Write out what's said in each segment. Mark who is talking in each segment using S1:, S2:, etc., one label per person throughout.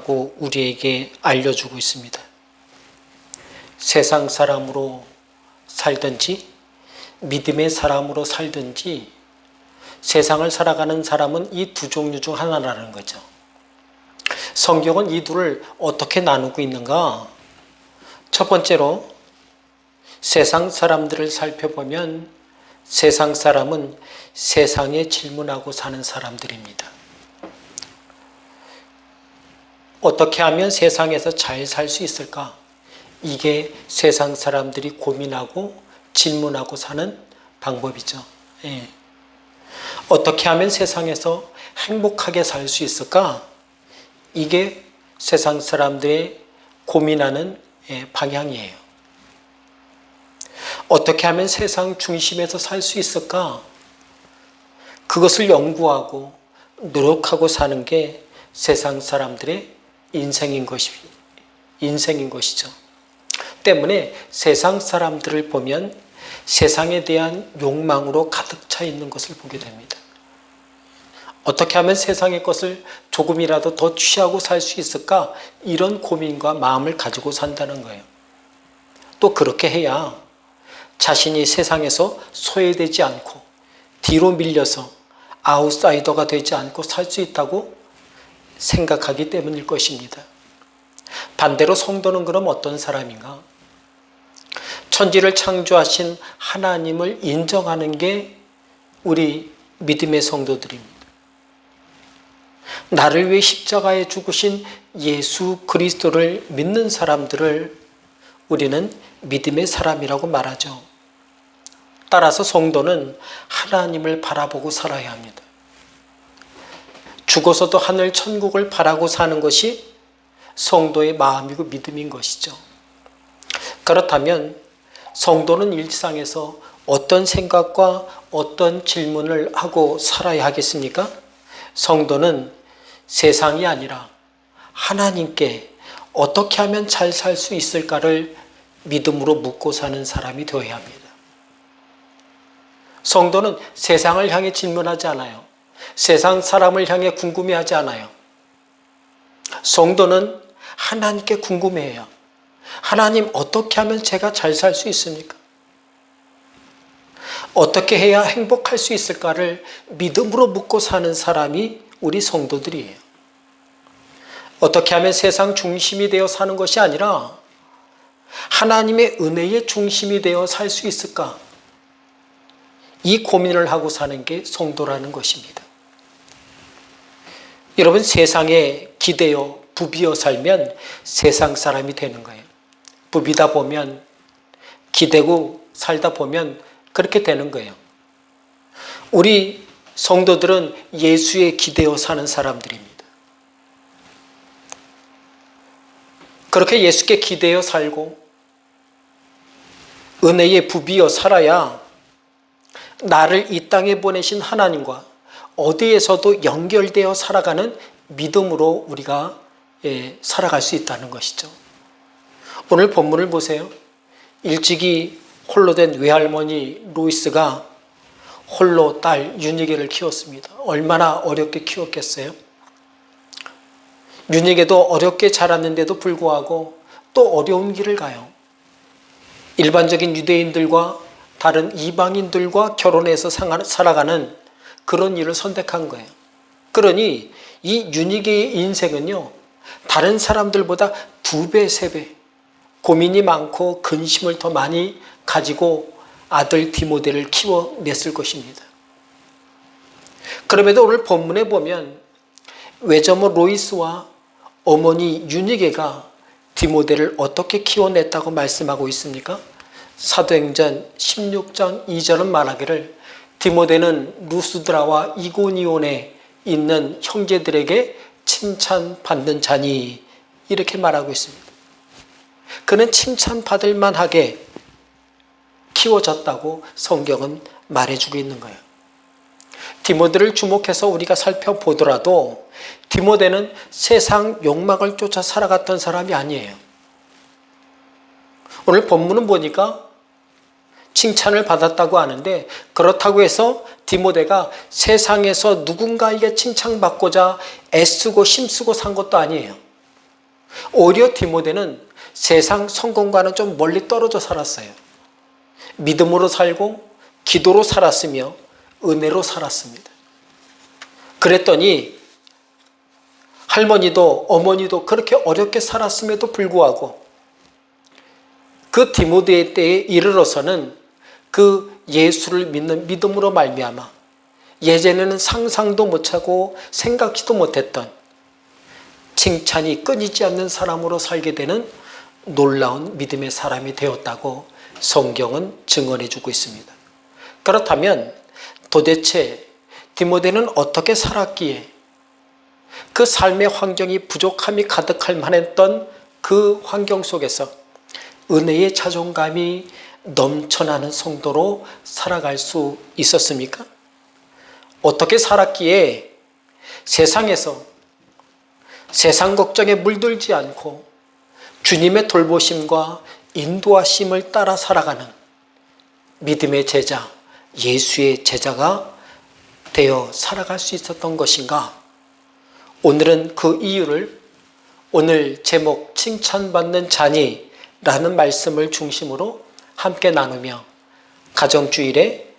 S1: 있다고 우리에게 알려주고 있습니다. 세상 사람으로 살든지 믿음의 사람으로 살든지 세상을 살아가는 사람은 이 두 종류 중 하나라는 거죠. 성경은 이 둘을 어떻게 나누고 있는가? 첫 번째로 세상 사람들을 살펴보면 세상 사람은 세상에 질문하고 사는 사람들입니다. 어떻게 하면 세상에서 잘 살 수 있을까? 이게 세상 사람들이 고민하고 질문하고 사는 방법이죠. 예. 어떻게 하면 세상에서 행복하게 살 수 있을까? 이게 세상 사람들의 고민하는 방향이에요. 어떻게 하면 세상 중심에서 살 수 있을까? 그것을 연구하고 노력하고 사는 게 세상 사람들의 인생인 것이죠. 때문에 세상 사람들을 보면 세상에 대한 욕망으로 가득 차 있는 것을 보게 됩니다. 어떻게 하면 세상의 것을 조금이라도 더 취하고 살 수 있을까? 이런 고민과 마음을 가지고 산다는 거예요. 또 그렇게 해야 자신이 세상에서 소외되지 않고 뒤로 밀려서 아웃사이더가 되지 않고 살 수 있다고 생각하기 때문일 것입니다. 반대로 성도는 그럼 어떤 사람인가? 천지를 창조하신 하나님을 인정하는 게 우리 믿음의 성도들입니다. 나를 위해 십자가에 죽으신 예수 그리스도를 믿는 사람들을 우리는 믿음의 사람이라고 말하죠. 따라서 성도는 하나님을 바라보고 살아야 합니다. 죽어서도 하늘 천국을 바라고 사는 것이 성도의 마음이고 믿음인 것이죠. 그렇다면 성도는 일상에서 어떤 생각과 어떤 질문을 하고 살아야 하겠습니까? 성도는 세상이 아니라 하나님께 어떻게 하면 잘 살 수 있을까를 믿음으로 묻고 사는 사람이 되어야 합니다. 성도는 세상을 향해 질문하지 않아요. 세상 사람을 향해 궁금해하지 않아요. 성도는 하나님께 궁금해해요. 하나님, 어떻게 하면 제가 잘 살 수 있습니까? 어떻게 해야 행복할 수 있을까를 믿음으로 묻고 사는 사람이 우리 성도들이에요. 어떻게 하면 세상 중심이 되어 사는 것이 아니라 하나님의 은혜의 중심이 되어 살 수 있을까? 이 고민을 하고 사는 게 성도라는 것입니다. 여러분, 세상에 기대어 부비어 살면 세상 사람이 되는 거예요. 부비다 보면, 기대고 살다 보면 그렇게 되는 거예요. 우리 성도들은 예수에 기대어 사는 사람들입니다. 그렇게 예수께 기대어 살고 은혜에 부비어 살아야 나를 이 땅에 보내신 하나님과 어디에서도 연결되어 살아가는 믿음으로 우리가 살아갈 수 있다는 것이죠. 오늘 본문을 보세요. 일찍이 홀로 된 외할머니 로이스가 홀로 딸 윤희계를 키웠습니다. 얼마나 어렵게 키웠겠어요? 윤희계도 어렵게 자랐는데도 불구하고 또 어려운 길을 가요. 일반적인 유대인들과 다른 이방인들과 결혼해서 살아가는 그런 일을 선택한 거예요. 그러니 이 윤희계의 인생은요, 다른 사람들보다 2배, 3배 고민이 많고 근심을 더 많이 가지고 아들 디모데를 키워냈을 것입니다. 그럼에도 오늘 본문에 보면 외조모 로이스와 어머니 윤희계가 디모데를 어떻게 키워냈다고 말씀하고 있습니까? 사도행전 16장 2절은 말하기를 디모데는 루스드라와 이고니온에 있는 형제들에게 칭찬받는 자니, 이렇게 말하고 있습니다. 그는 칭찬받을 만하게 키워졌다고 성경은 말해주고 있는 거예요. 디모데를 주목해서 우리가 살펴보더라도 디모데는 세상 욕망을 쫓아 살아갔던 사람이 아니에요. 오늘 본문은 보니까 칭찬을 받았다고 하는데, 그렇다고 해서 디모데가 세상에서 누군가에게 칭찬받고자 애쓰고 힘쓰고 산 것도 아니에요. 오히려 디모데는 세상 성공과는 좀 멀리 떨어져 살았어요. 믿음으로 살고 기도로 살았으며 은혜로 살았습니다. 그랬더니 할머니도 어머니도 그렇게 어렵게 살았음에도 불구하고 그 디모데 때에 이르러서는 그 예수를 믿는 믿음으로 말미암아 예전에는 상상도 못하고 생각지도 못했던 칭찬이 끊이지 않는 사람으로 살게 되는 놀라운 믿음의 사람이 되었다고 성경은 증언해주고 있습니다. 그렇다면 도대체 디모데는 어떻게 살았기에 그 삶의 환경이 부족함이 가득할 만했던 그 환경 속에서 은혜의 자존감이 넘쳐나는 성도로 살아갈 수 있었습니까? 어떻게 살았기에 세상에서 세상 걱정에 물들지 않고 주님의 돌보심과 인도하심을 따라 살아가는 믿음의 제자, 예수의 제자가 되어 살아갈 수 있었던 것인가? 오늘은 그 이유를 오늘 제목 칭찬받는 자니라는 말씀을 중심으로 함께 나누며 가정주일에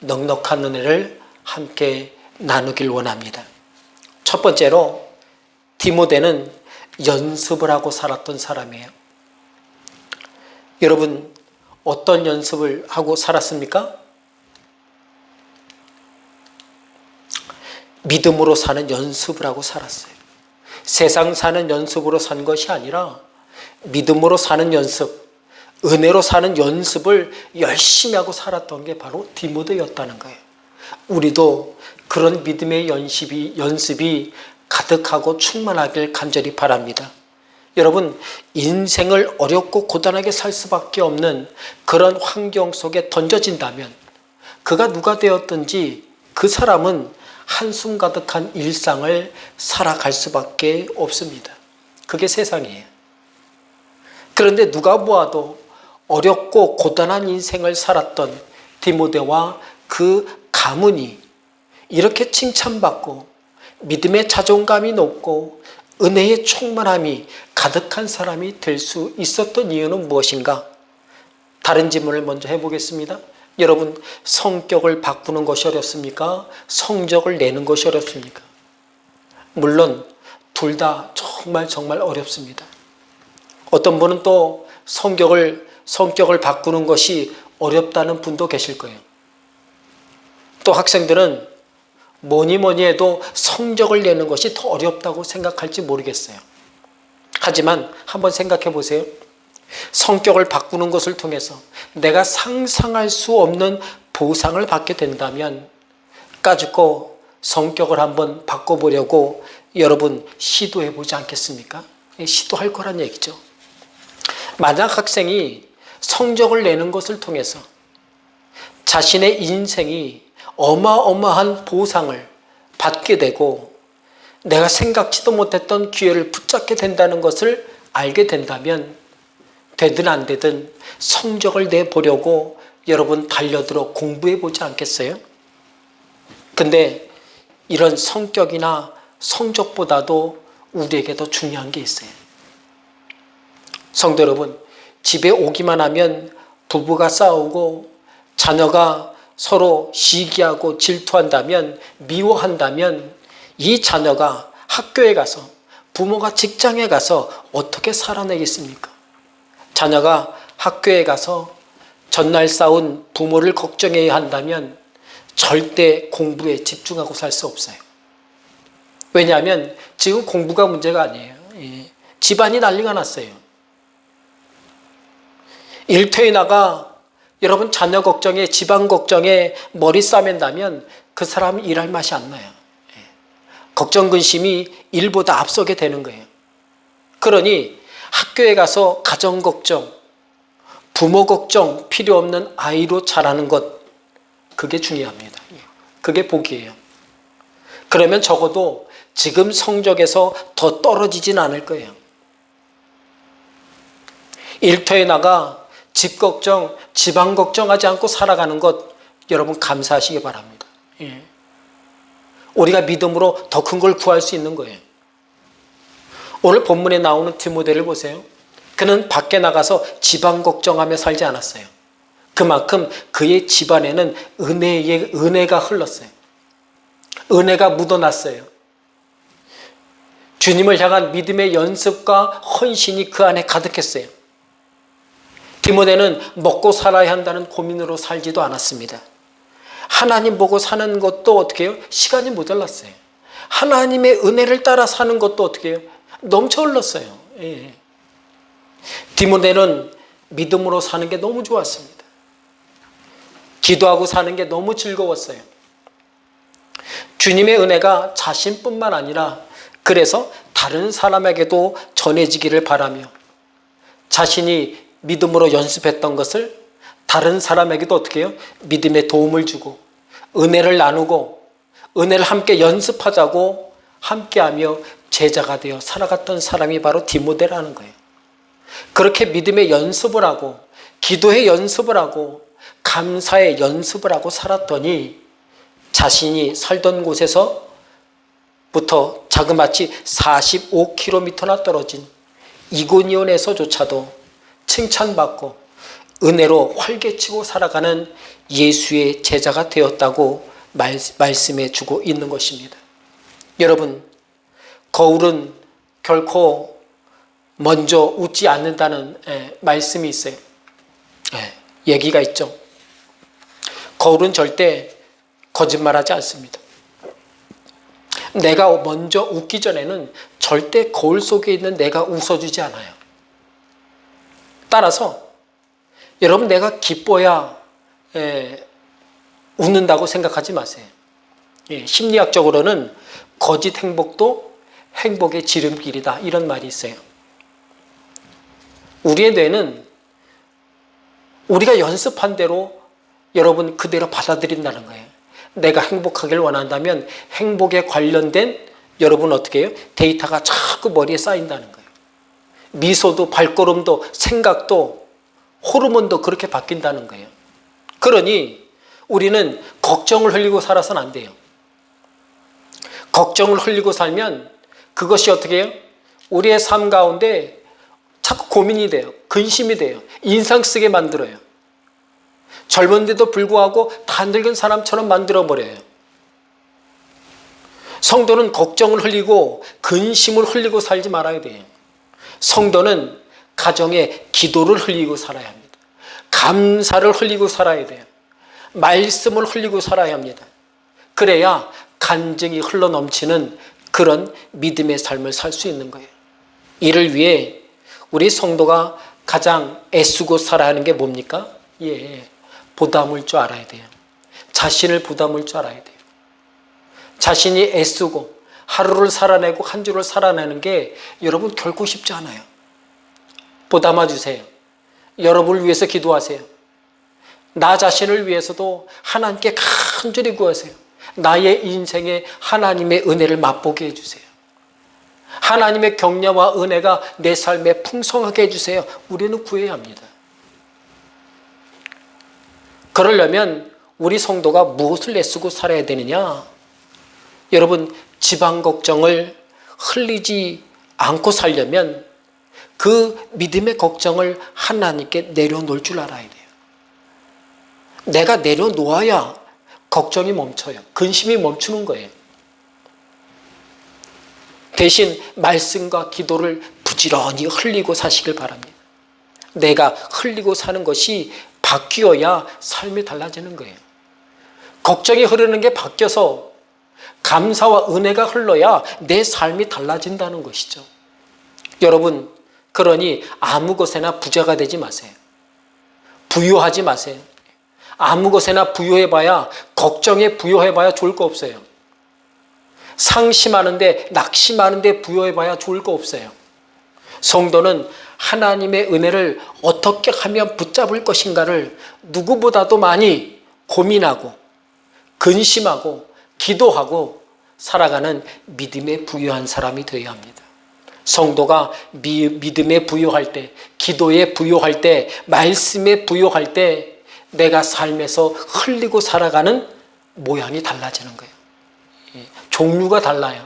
S1: 넉넉한 은혜를 함께 나누길 원합니다. 첫 번째로 디모데는 연습을 하고 살았던 사람이에요. 여러분 어떤 연습을 하고 살았습니까? 믿음으로 사는 연습을 하고 살았어요. 세상 사는 연습으로 산 것이 아니라 믿음으로 사는 연습, 은혜로 사는 연습을 열심히 하고 살았던 게 바로 디모데였다는 거예요. 우리도 그런 믿음의 연습이 가득하고 충만하길 간절히 바랍니다. 여러분, 인생을 어렵고 고단하게 살 수밖에 없는 그런 환경 속에 던져진다면 그가 누가 되었든지 그 사람은 한숨 가득한 일상을 살아갈 수밖에 없습니다. 그게 세상이에요. 그런데 누가 보아도 어렵고 고단한 인생을 살았던 디모데와 그 가문이 이렇게 칭찬받고 믿음의 자존감이 높고 은혜의 충만함이 가득한 사람이 될 수 있었던 이유는 무엇인가? 다른 질문을 먼저 해보겠습니다. 여러분, 성격을 바꾸는 것이 어렵습니까? 성적을 내는 것이 어렵습니까? 물론 둘 다 정말 어렵습니다. 어떤 분은 또 성격을 바꾸는 것이 어렵다는 분도 계실 거예요. 또 학생들은 뭐니 해도 성적을 내는 것이 더 어렵다고 생각할지 모르겠어요. 하지만 한번 생각해 보세요. 성격을 바꾸는 것을 통해서 내가 상상할 수 없는 보상을 받게 된다면 까짓거 성격을 한번 바꿔보려고 여러분 시도해 보지 않겠습니까? 시도할 거란 얘기죠. 만약 학생이 성적을 내는 것을 통해서 자신의 인생이 어마어마한 보상을 받게 되고 내가 생각지도 못했던 기회를 붙잡게 된다는 것을 알게 된다면 되든 안 되든 성적을 내보려고 여러분 달려들어 공부해 보지 않겠어요? 근데 이런 성격이나 성적보다도 우리에게 더 중요한 게 있어요. 성도 여러분, 집에 오기만 하면 부부가 싸우고 자녀가 서로 시기하고 질투한다면, 미워한다면 이 자녀가 학교에 가서, 부모가 직장에 가서 어떻게 살아내겠습니까? 자녀가 학교에 가서 전날 싸운 부모를 걱정해야 한다면 절대 공부에 집중하고 살 수 없어요. 왜냐하면 지금 공부가 문제가 아니에요. 집안이 난리가 났어요. 일터에 나가 여러분 자녀 걱정에, 집안 걱정에 머리 싸맨다면 그 사람은 일할 맛이 안 나요. 걱정 근심이 일보다 앞서게 되는 거예요. 그러니 학교에 가서 가정 걱정, 부모 걱정 필요 없는 아이로 자라는 것, 그게 중요합니다. 그게 복이에요. 그러면 적어도 지금 성적에서 더 떨어지진 않을 거예요. 일터에 나가 집 걱정, 집안 걱정하지 않고 살아가는 것 여러분 감사하시기 바랍니다. 우리가 믿음으로 더 큰 걸 구할 수 있는 거예요. 오늘 본문에 나오는 디모데를 보세요. 그는 밖에 나가서 집안 걱정하며 살지 않았어요. 그만큼 그의 집안에는 은혜가 흘렀어요. 은혜가 묻어났어요. 주님을 향한 믿음의 연습과 헌신이 그 안에 가득했어요. 디모데는 먹고 살아야 한다는 고민으로 살지도 않았습니다. 하나님 보고 사는 것도 어떻게 해요? 시간이 모자랐어요. 하나님의 은혜를 따라 사는 것도 어떻게 해요? 넘쳐 흘렀어요. 예. 디모데는 믿음으로 사는 게 너무 좋았습니다. 기도하고 사는 게 너무 즐거웠어요. 주님의 은혜가 자신뿐만 아니라 그래서 다른 사람에게도 전해지기를 바라며 자신이 믿음으로 연습했던 것을 다른 사람에게도 어떻게 해요? 믿음의 도움을 주고 은혜를 나누고 은혜를 함께 연습하자고 함께하며 제자가 되어 살아갔던 사람이 바로 디모데라는 거예요. 그렇게 믿음의 연습을 하고 기도의 연습을 하고 감사의 연습을 하고 살았더니 자신이 살던 곳에서부터 자그마치 45km나 떨어진 이고니온에서조차도 칭찬받고 은혜로 활개치고 살아가는 예수의 제자가 되었다고 말씀해 주고 있는 것입니다. 여러분, 거울은 결코 먼저 웃지 않는다는 말씀이 있어요. 얘기가 있죠. 거울은 절대 거짓말하지 않습니다. 내가 먼저 웃기 전에는 절대 거울 속에 있는 내가 웃어주지 않아요. 따라서 여러분, 내가 기뻐야 웃는다고 생각하지 마세요. 심리학적으로는 거짓 행복도 행복의 지름길이다, 이런 말이 있어요. 우리의 뇌는 우리가 연습한 대로 여러분 그대로 받아들인다는 거예요. 내가 행복하길 원한다면 행복에 관련된 여러분 어떻게 해요? 데이터가 자꾸 머리에 쌓인다는 거예요. 미소도 발걸음도 생각도 호르몬도 그렇게 바뀐다는 거예요. 그러니 우리는 걱정을 흘리고 살아서는 안 돼요. 걱정을 흘리고 살면 그것이 어떻게 해요? 우리의 삶 가운데 자꾸 고민이 돼요. 근심이 돼요. 인상 쓰게 만들어요. 젊은데도 불구하고 다 늙은 사람처럼 만들어버려요. 성도는 걱정을 흘리고 근심을 흘리고 살지 말아야 돼요. 성도는 가정에 기도를 흘리고 살아야 합니다. 감사를 흘리고 살아야 돼요. 말씀을 흘리고 살아야 합니다. 그래야 간증이 흘러넘치는 그런 믿음의 삶을 살 수 있는 거예요. 이를 위해 우리 성도가 가장 애쓰고 살아야 하는 게 뭡니까? 보담을 줄 알아야 돼요. 자신을 보담을 줄 알아야 돼요. 자신이 애쓰고 하루를 살아내고 한 주를 살아내는 게 여러분 결코 쉽지 않아요. 보담아 주세요. 여러분을 위해서 기도하세요. 나 자신을 위해서도 하나님께 간절히 구하세요. 나의 인생에 하나님의 은혜를 맛보게 해주세요. 하나님의 격려와 은혜가 내 삶에 풍성하게 해주세요. 우리는 구해야 합니다. 그러려면 우리 성도가 무엇을 애쓰고 살아야 되느냐? 여러분, 집안 걱정을 흘리지 않고 살려면 그 믿음의 걱정을 하나님께 내려놓을 줄 알아야 돼요. 내가 내려놓아야 걱정이 멈춰요. 근심이 멈추는 거예요. 대신 말씀과 기도를 부지런히 흘리고 사시길 바랍니다. 내가 흘리고 사는 것이 바뀌어야 삶이 달라지는 거예요. 걱정이 흐르는 게 바뀌어서 감사와 은혜가 흘러야 내 삶이 달라진다는 것이죠. 여러분, 그러니 아무 것에나 부자가 되지 마세요. 부유하지 마세요. 아무 것에나 부유해봐야, 걱정에 부유해봐야 좋을 거 없어요. 상심하는데 낙심하는데 부유해봐야 좋을 거 없어요. 성도는 하나님의 은혜를 어떻게 하면 붙잡을 것인가를 누구보다도 많이 고민하고 근심하고 기도하고 살아가는 믿음에 부유한 사람이 되어야 합니다. 성도가 믿음에 부유할 때, 기도에 부유할 때, 말씀에 부유할 때 내가 삶에서 흘리고 살아가는 모양이 달라지는 거예요. 종류가 달라요.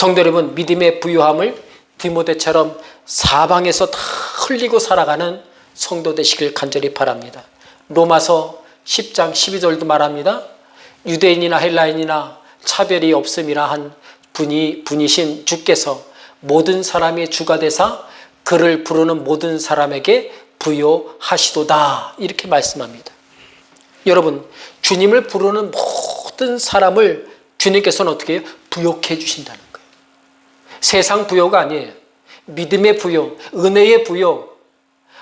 S1: 성도 여러분, 믿음의 부유함을 디모데처럼 사방에서 다 흘리고 살아가는 성도 되시길 간절히 바랍니다. 로마서 10장 12절도 말합니다. 유대인이나 헬라인이나 차별이 없음이라 한 분이신 주께서 모든 사람의 주가 되사 그를 부르는 모든 사람에게 부요하시도다, 이렇게 말씀합니다. 여러분, 주님을 부르는 모든 사람을 주님께서는 어떻게 해요? 부요케 해주신다는 거예요. 세상 부요가 아니에요. 믿음의 부요, 은혜의 부요,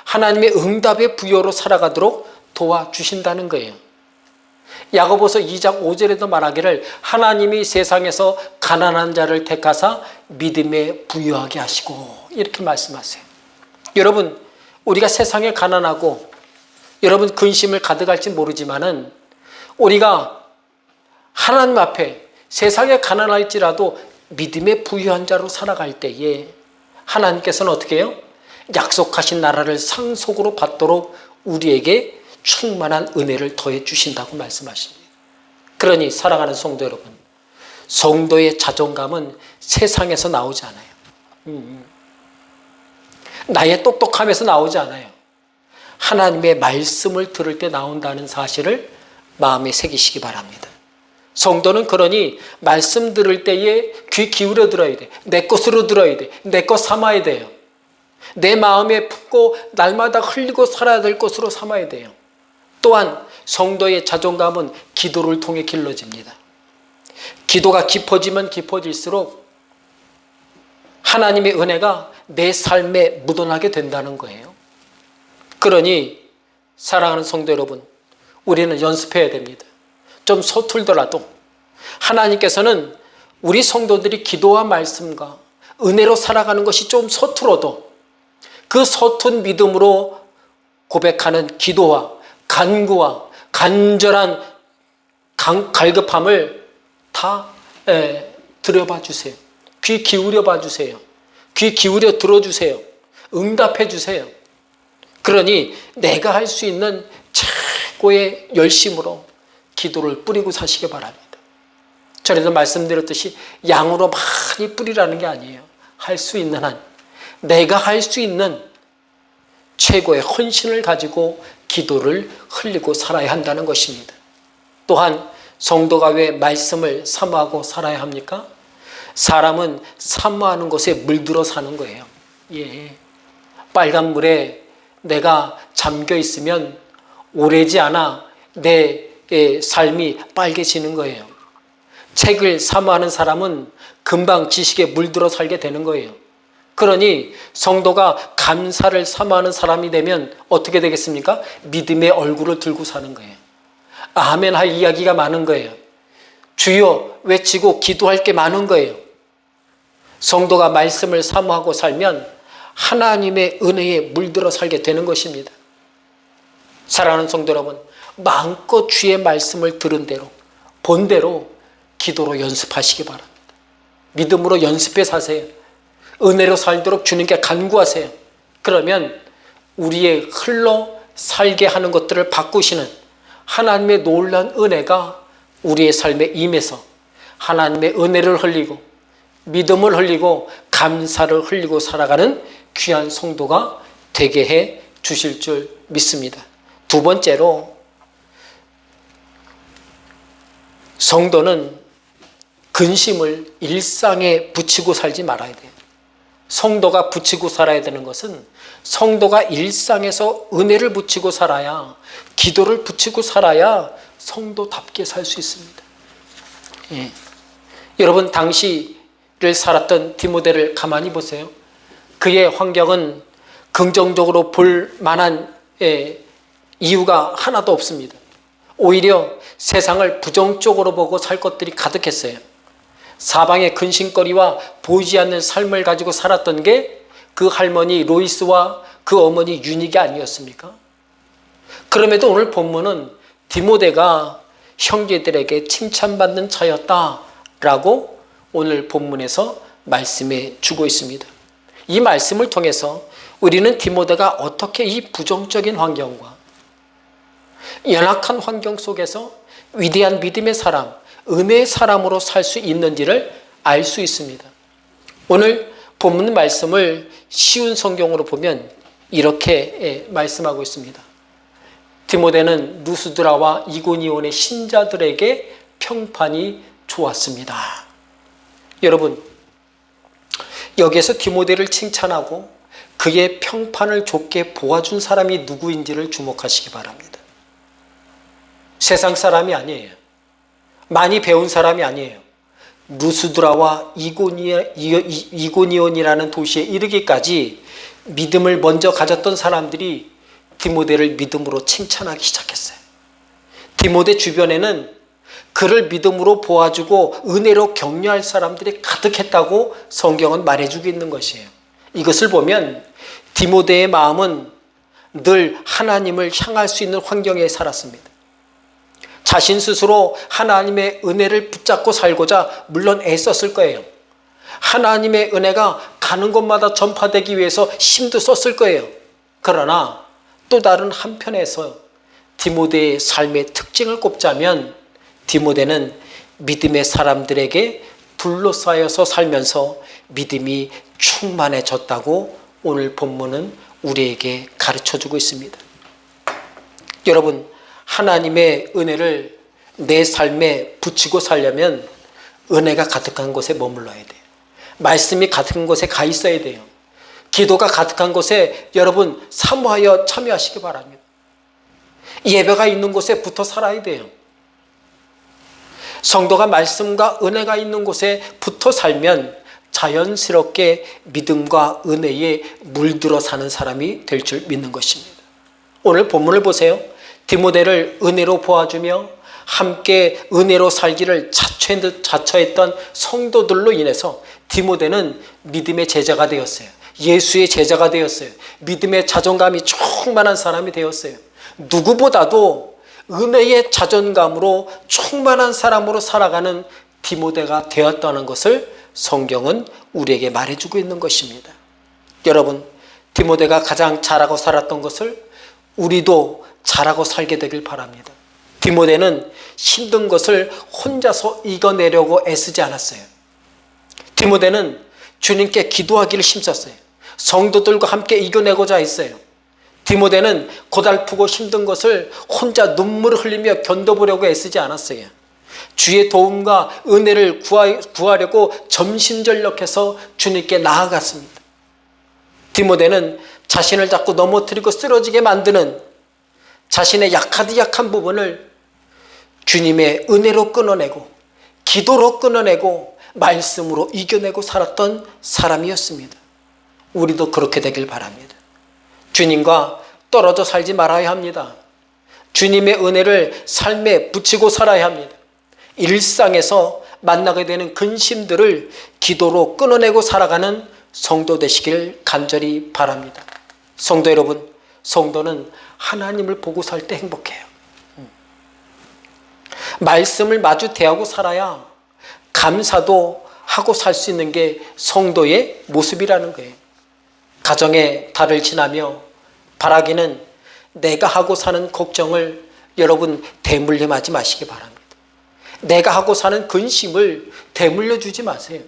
S1: 하나님의 응답의 부요로 살아가도록 도와주신다는 거예요. 야고보서 2장 5절에도 말하기를 하나님이 세상에서 가난한 자를 택하사 믿음에 부유하게 하시고, 이렇게 말씀하세요. 여러분, 우리가 세상에 가난하고 여러분 근심을 가득할지 모르지만은 우리가 하나님 앞에 세상에 가난할지라도 믿음의 부유한 자로 살아갈 때에 하나님께서는 어떻게 해요? 약속하신 나라를 상속으로 받도록 우리에게 충만한 은혜를 더해 주신다고 말씀하십니다. 그러니 사랑하는 성도 여러분, 성도의 자존감은 세상에서 나오지 않아요. 나의 똑똑함에서 나오지 않아요. 하나님의 말씀을 들을 때 나온다는 사실을 마음에 새기시기 바랍니다. 성도는 그러니 말씀 들을 때에 귀 기울여 들어야 돼. 내 것으로 들어야 돼. 내 것 삼아야 돼요. 내 마음에 품고 날마다 흘리고 살아야 될 것으로 삼아야 돼요. 또한 성도의 자존감은 기도를 통해 길러집니다. 기도가 깊어지면 깊어질수록 하나님의 은혜가 내 삶에 묻어나게 된다는 거예요. 그러니 사랑하는 성도 여러분, 우리는 연습해야 됩니다. 좀 서툴더라도 하나님께서는 우리 성도들이 기도와 말씀과 은혜로 살아가는 것이 좀 서툴어도 그 서툰 믿음으로 고백하는 기도와 간구와 간절한 갈급함을 다 들여봐 주세요. 귀 기울여 봐 주세요. 귀 기울여 들어주세요. 응답해 주세요. 그러니 내가 할 수 있는 최고의 열심으로 기도를 뿌리고 사시기 바랍니다. 전에도 말씀드렸듯이 양으로 많이 뿌리라는 게 아니에요. 할 수 있는 한, 내가 할 수 있는 최고의 헌신을 가지고 기도를 흘리고 살아야 한다는 것입니다. 또한 성도가 왜 말씀을 사모하고 살아야 합니까? 사람은 사모하는 것에 물들어 사는 거예요. 빨간 물에 내가 잠겨 있으면 오래지 않아 내 삶이 빨개지는 거예요. 책을 사모하는 사람은 금방 지식에 물들어 살게 되는 거예요. 그러니 성도가 감사를 사모하는 사람이 되면 어떻게 되겠습니까? 믿음의 얼굴을 들고 사는 거예요. 아멘 할 이야기가 많은 거예요. 주여 외치고 기도할 게 많은 거예요. 성도가 말씀을 사모하고 살면 하나님의 은혜에 물들어 살게 되는 것입니다. 사랑하는 성도 여러분, 마음껏 주의 말씀을 들은 대로 본 대로 기도로 연습하시기 바랍니다. 믿음으로 연습해 사세요. 은혜로 살도록 주님께 간구하세요. 그러면 우리의 흘러 살게 하는 것들을 바꾸시는 하나님의 놀라운 은혜가 우리의 삶에 임해서 하나님의 은혜를 흘리고 믿음을 흘리고 감사를 흘리고 살아가는 귀한 성도가 되게 해 주실 줄 믿습니다. 두 번째로, 성도는 근심을 일상에 붙이고 살지 말아야 돼요. 성도가 붙이고 살아야 되는 것은 성도가 일상에서 은혜를 붙이고 살아야, 기도를 붙이고 살아야 성도답게 살 수 있습니다. 여러분, 당시를 살았던 디모데를 가만히 보세요. 그의 환경은 긍정적으로 볼 만한 이유가 하나도 없습니다. 오히려 세상을 부정적으로 보고 살 것들이 가득했어요. 사방의 근심거리와 보이지 않는 삶을 가지고 살았던 게 그 할머니 로이스와 그 어머니 유닉이 아니었습니까? 그럼에도 오늘 본문은 디모데가 형제들에게 칭찬받는 자였다라고 오늘 본문에서 말씀해 주고 있습니다. 이 말씀을 통해서 우리는 디모데가 어떻게 이 부정적인 환경과 연약한 환경 속에서 위대한 믿음의 사람, 은혜의 사람으로 살 수 있는지를 알 수 있습니다. 오늘 본문 말씀을 쉬운 성경으로 보면 이렇게 말씀하고 있습니다. 디모데는 루스드라와 이고니온의 신자들에게 평판이 좋았습니다. 여러분, 여기에서 디모데를 칭찬하고 그의 평판을 좋게 보아준 사람이 누구인지를 주목하시기 바랍니다. 세상 사람이 아니에요. 많이 배운 사람이 아니에요. 루스드라와 이고니온이라는 도시에 이르기까지 믿음을 먼저 가졌던 사람들이 디모데를 믿음으로 칭찬하기 시작했어요. 디모데 주변에는 그를 믿음으로 보아주고 은혜로 격려할 사람들이 가득했다고 성경은 말해주고 있는 것이에요. 이것을 보면 디모데의 마음은 늘 하나님을 향할 수 있는 환경에 살았습니다. 자신 스스로 하나님의 은혜를 붙잡고 살고자 물론 애썼을 거예요. 하나님의 은혜가 가는 곳마다 전파되기 위해서 힘도 썼을 거예요. 그러나 또 다른 한편에서 디모데의 삶의 특징을 꼽자면 디모데는 믿음의 사람들에게 둘러싸여서 살면서 믿음이 충만해졌다고 오늘 본문은 우리에게 가르쳐주고 있습니다. 여러분, 하나님의 은혜를 내 삶에 붙이고 살려면 은혜가 가득한 곳에 머물러야 돼요. 말씀이 가득한 곳에 가 있어야 돼요. 기도가 가득한 곳에 여러분 사모하여 참여하시기 바랍니다. 예배가 있는 곳에 붙어 살아야 돼요. 성도가 말씀과 은혜가 있는 곳에 붙어 살면 자연스럽게 믿음과 은혜에 물들어 사는 사람이 될 줄 믿는 것입니다. 오늘 본문을 보세요. 디모데를 은혜로 보아주며 함께 은혜로 살기를 자처했던 성도들로 인해서 디모데는 믿음의 제자가 되었어요. 예수의 제자가 되었어요. 믿음의 자존감이 충만한 사람이 되었어요. 누구보다도 은혜의 자존감으로 충만한 사람으로 살아가는 디모데가 되었다는 것을 성경은 우리에게 말해주고 있는 것입니다. 여러분, 디모데가 가장 잘하고 살았던 것을 우리도 잘하고 살게 되길 바랍니다. 디모데는 힘든 것을 혼자서 이겨내려고 애쓰지 않았어요. 디모데는 주님께 기도하기를 힘썼어요. 성도들과 함께 이겨내고자 했어요. 디모데는 고달프고 힘든 것을 혼자 눈물을 흘리며 견뎌보려고 애쓰지 않았어요. 주의 도움과 은혜를 구하려고 전심전력해서 주님께 나아갔습니다. 디모데는 자신을 자꾸 넘어뜨리고 쓰러지게 만드는 자신의 약한 부분을 주님의 은혜로 끊어내고 기도로 끊어내고 말씀으로 이겨내고 살았던 사람이었습니다. 우리도 그렇게 되길 바랍니다. 주님과 떨어져 살지 말아야 합니다. 주님의 은혜를 삶에 붙이고 살아야 합니다. 일상에서 만나게 되는 근심들을 기도로 끊어내고 살아가는 성도 되시길 간절히 바랍니다. 성도 여러분, 성도는 하나님을 보고 살 때 행복해요. 말씀을 마주 대하고 살아야 감사도 하고 살 수 있는 게 성도의 모습이라는 거예요. 가정의 달을 지나며 바라기는 내가 하고 사는 걱정을 여러분 대물림하지 마시기 바랍니다. 내가 하고 사는 근심을 대물려 주지 마세요.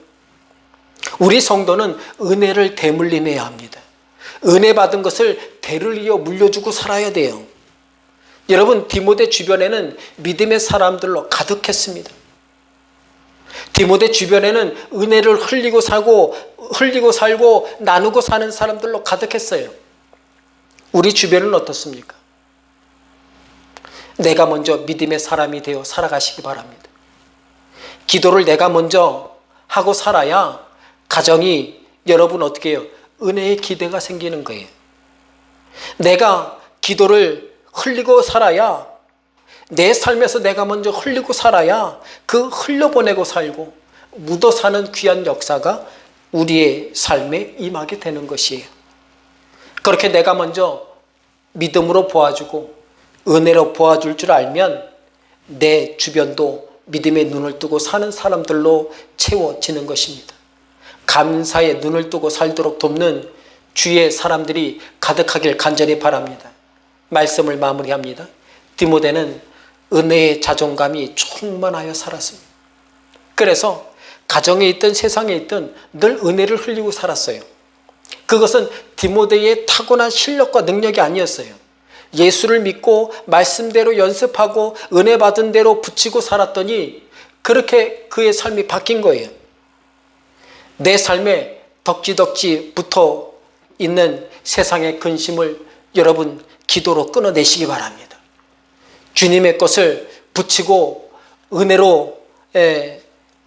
S1: 우리 성도는 은혜를 대물림해야 합니다. 은혜 받은 것을 대를 이어 물려주고 살아야 돼요. 여러분, 디모데 주변에는 믿음의 사람들로 가득했습니다. 디모데 주변에는 은혜를 흘리고 살고 나누고 사는 사람들로 가득했어요. 우리 주변은 어떻습니까? 내가 먼저 믿음의 사람이 되어 살아가시기 바랍니다. 기도를 내가 먼저 하고 살아야 가정이 여러분 어떻게 해요? 은혜의 기대가 생기는 거예요. 내가 기도를 흘리고 살아야 내 삶에서 내가 먼저 흘리고 살아야 그 흘려보내고 살고 묻어 사는 귀한 역사가 우리의 삶에 임하게 되는 것이에요. 그렇게 내가 먼저 믿음으로 보아주고 은혜로 보아줄 줄 알면 내 주변도 믿음의 눈을 뜨고 사는 사람들로 채워지는 것입니다. 감사의 눈을 뜨고 살도록 돕는 주의 사람들이 가득하길 간절히 바랍니다. 말씀을 마무리합니다. 디모데는 은혜의 자존감이 충만하여 살았습니다. 그래서 가정에 있든 세상에 있든 늘 은혜를 흘리고 살았어요. 그것은 디모데의 타고난 실력과 능력이 아니었어요. 예수를 믿고 말씀대로 연습하고 은혜 받은 대로 붙이고 살았더니 그렇게 그의 삶이 바뀐 거예요. 내 삶에 덕지덕지 붙어 있는 세상의 근심을 여러분 기도로 끊어내시기 바랍니다. 주님의 것을 붙이고 은혜로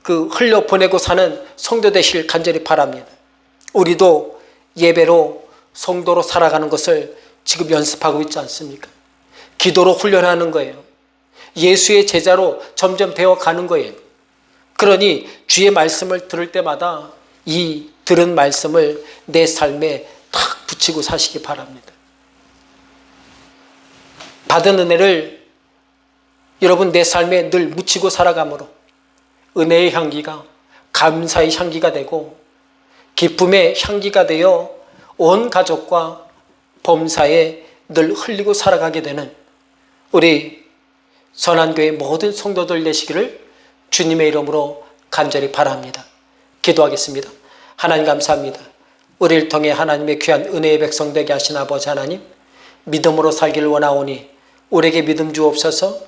S1: 흘려보내고 사는 성도 되시길 간절히 바랍니다. 우리도 예배로 성도로 살아가는 것을 지금 연습하고 있지 않습니까? 기도로 훈련하는 거예요. 예수의 제자로 점점 되어가는 거예요. 그러니 주의 말씀을 들을 때마다 이 들은 말씀을 내 삶에 탁 붙이고 사시기 바랍니다. 받은 은혜를 여러분 내 삶에 늘 묻히고 살아가므로 은혜의 향기가 감사의 향기가 되고 기쁨의 향기가 되어 온 가족과 범사에 늘 흘리고 살아가게 되는 우리 선한교회 모든 성도들 되시기를 주님의 이름으로 간절히 바랍니다. 기도하겠습니다. 하나님 감사합니다. 우리를 통해 하나님의 귀한 은혜의 백성 되게 하신 아버지 하나님, 믿음으로 살기를 원하오니 우리에게 믿음 주옵소서.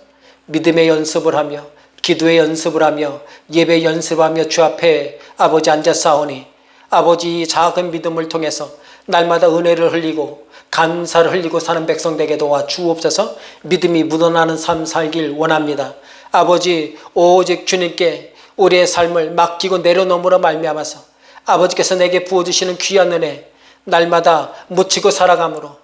S1: 믿음의 연습을 하며 기도의 연습을 하며 예배 연습하며 주 앞에 아버지 앉아싸우니 아버지 작은 믿음을 통해서 날마다 은혜를 흘리고 감사를 흘리고 사는 백성 되게 도와 주옵소서. 믿음이 묻어나는 삶 살길 원합니다. 아버지 오직 주님께 우리의 삶을 맡기고 내려놓음으로 말미암아서 아버지께서 내게 부어주시는 귀한 은혜 날마다 묻히고 살아감으로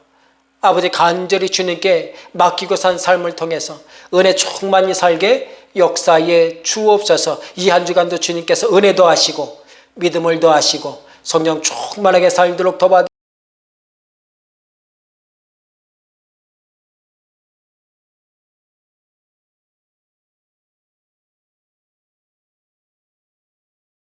S1: 아버지 간절히 주님께 맡기고 산 삶을 통해서 은혜 충만히 살게 역사에 주옵소서. 이 한 주간도 주님께서 은혜 더하시고 믿음을 더하시고 성령 충만하게 살도록 도와